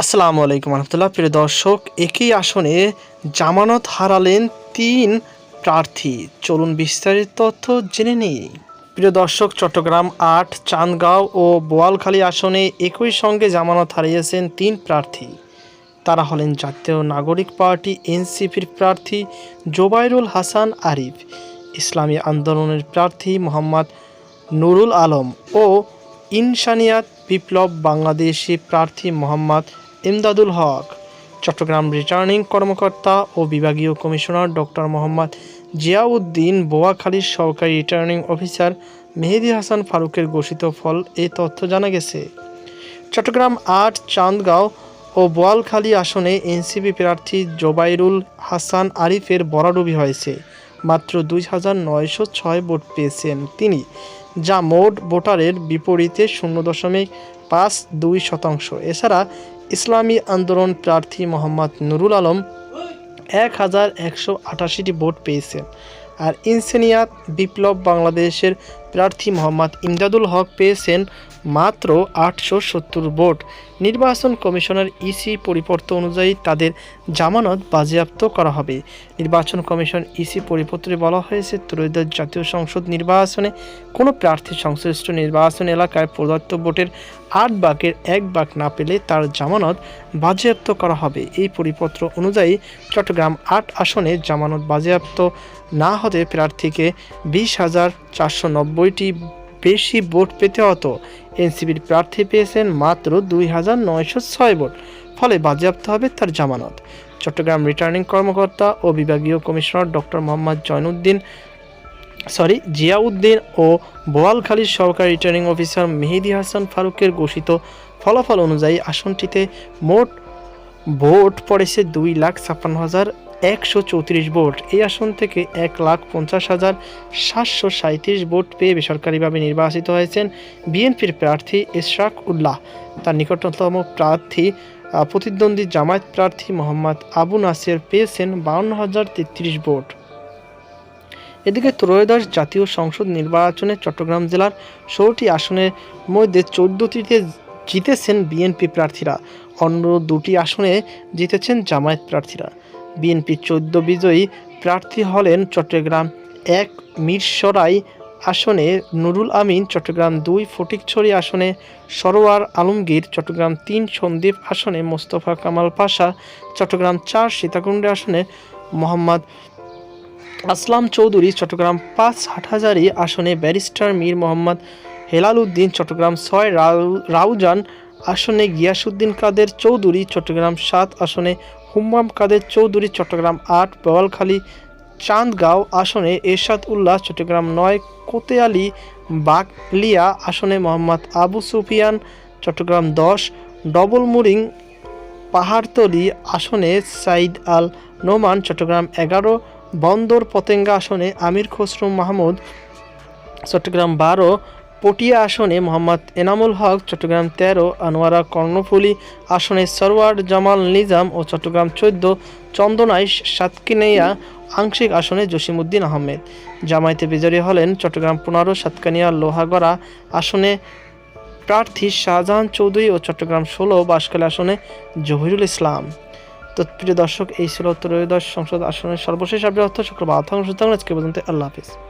আসসালামু আলাইকুম রহমতুল্লাহ। প্রিয় দর্শক, একই আসনে জামানত হারালেন ৩ প্রার্থী। চলুন বিস্তারিত তথ্য জেনে নিই। প্রিয় দর্শক, চট্টগ্রাম ৮, চান্দগাঁও ও বোয়ালখালী আসনে একই সঙ্গে জামানত হারিয়েছেন ৩ প্রার্থী। তারা হলেন জাতীয় নাগরিক পার্টি এনসিপির প্রার্থী জোবাইরুল হাসান আরিফ, ইসলামী আন্দোলনের প্রার্থী মোহাম্মদ নুরুল আলম ও ইনসানিয়াত বিপ্লব বাংলাদেশি প্রার্থী মোহাম্মদ ইমদাদুল হক। চট্টগ্রাম রিটার্নিং কর্মকর্তা ও বিভাগীয় কমিশনার ডক্টর মোহাম্মদ জিয়াউদ্দিন, বোয়াখালীর সহকারী রিটার্নিং অফিসার মেহেদী হাসান ফারুকের ঘোষিত ফল এ তথ্য জানা গেছে। চট্টগ্রাম ৮, চান্দগাঁও ও বোয়ালখালী আসনে এনসিপি প্রার্থী জোবাইরুল হাসান আরিফের ভরাডুবি হয়েছে। মাত্র ২,৯০৬ ভোট পেয়েছেন তিনি, যা মোট ভোটারের বিপরীতে ০.৫২%। এছাড়া ইসলামী আন্দোলন প্রার্থী মোহাম্মদ নুরুল আলম ১,১৮৮টি ভোট পেয়েছেন, আর ইনসানিয়াত বিপ্লব বাংলাদেশের প্রার্থী মোহাম্মদ ইমদাদুল হক পেয়েছেন মাত্র ৮৭০ ভোট। নির্বাচন কমিশনের ইসি পরিপত্র অনুযায়ী তাদের জামানত বাজেয়াপ্ত করা হবে। নির্বাচন কমিশন ইসি পরিপত্রে বলা হয়েছে, ত্রয়োদশ জাতীয় সংসদ নির্বাচনে কোনো প্রার্থী সংশ্লিষ্ট নির্বাচন এলাকায় প্রদত্ত ভোটের 8/1 না পেলে তার জামানত বাজেয়াপ্ত করা হবে। এই পরিপত্র অনুযায়ী চট্টগ্রাম ৮ আসনে জামানত বাজেয়াপ্ত না হতে প্রার্থীকে ২০,৪৯০টি বেশি ভোট পেতে হতো। এনসিপির প্রার্থী পেয়েছেন মাত্র ২,৯০৬ ভোট, ফলে বাজেয়াপ্ত হবে তার জামানত। চট্টগ্রাম রিটার্নিং কর্মকর্তা ও বিভাগীয় কমিশনার ডক্টর মোহাম্মদ জিয়াউদ্দিন ও বোয়ালখালীর সহকারী রিটার্নিং অফিসার মেহেদী হাসান ফারুকের ঘোষিত ফলাফল অনুযায়ী আসনটিতে মোট ভোট পড়েছে ২,৫৬,১৩৪ ভোট। এই আসন থেকে ১,৫০,৭৩৭ ভোট পেয়ে বেসরকারিভাবে নির্বাচিত হয়েছেন বিএনপির প্রার্থী ইশরাক উল্লাহ। তার নিকটতম প্রার্থী প্রতিদ্বন্দ্বী জামায়াত প্রার্থী মোহাম্মদ আবু নাসের পেয়েছেন ৫২,০৩৩ ভোট। এদিকে ত্রয়োদশ জাতীয় সংসদ নির্বাচনে চট্টগ্রাম জেলার ১৬টি আসনের মধ্যে ১৪টিতে জিতেছেন বিএনপি প্রার্থীরা, অন্য 2টি আসনে জিতেছেন জামায়াত প্রার্থীরা। বিএনপি 14 বিজয়ী প্রার্থী হলেন চট্টগ্রাম ১ মিরসরাই আসনে নুরুল আমিন, চট্টগ্রাম ২ ফটিকছড়ি আসনে সরোয়ার আলমগীর, চট্টগ্রাম ৩ সন্দ্বীপ আসনে মোস্তফা কামাল পাশা, চট্টগ্রাম ৪ সীতাকুণ্ড আসনে মোহাম্মদ আসলাম চৌধুরী, চট্টগ্রাম ৫ হাটহাজারী আসনে ব্যারিস্টার মীর মোহাম্মদ হেলাল উদ্দিন, চট্টগ্রাম ৬ রাউজান আসনে গিয়াসউদ্দিন কাদের চৌধুরী, চট্টগ্রাম ৭ আসনে হুম্মাম কাদের চৌধুরী, চট্টগ্রাম ৮ বোয়ালখালী চান্দগাঁও আসনে এরশাদ উল্লাহ, চট্টগ্রাম ৯ কোতেয়ালী বাকলিয়া আসনে মোহাম্মদ আবু সুফিয়ান, চট্টগ্রাম ১০ ডবলমুরিং পাহাড়তলী আসনে সাইদ আল নোমান, চট্টগ্রাম ১১ বন্দর পতেঙ্গা আসনে আমির খসরু মাহমুদ, চট্টগ্রাম ১২ পটিয়া আসনে মোহাম্মদ এনামুল হক, চট্টগ্রাম ১৩ আনোয়ারা কর্ণফুলী আসনে সরওয়ার জামাল নিজাম ও চট্টগ্রাম ১৪ চন্দনাই সাতকানিয়া আংশিক আসনে জসিমউদ্দিন আহমেদ। জামায়াতে বিজয়ী হলেন চট্টগ্রাম ১৫ সাতকানিয়া লোহাগড়া আসনে প্রার্থী শাহজাহান চৌধুরী ও চট্টগ্রাম ১৬ বাঁশখালী আসনে জহিরুল ইসলাম। তো প্রিয় দর্শক, এই ছিল ত্রয়োদশ সংসদ আসনের সর্বশেষ আপডেট। শুক্রবার আজকে পর্যন্ত। আল্লাহ হাফিজ।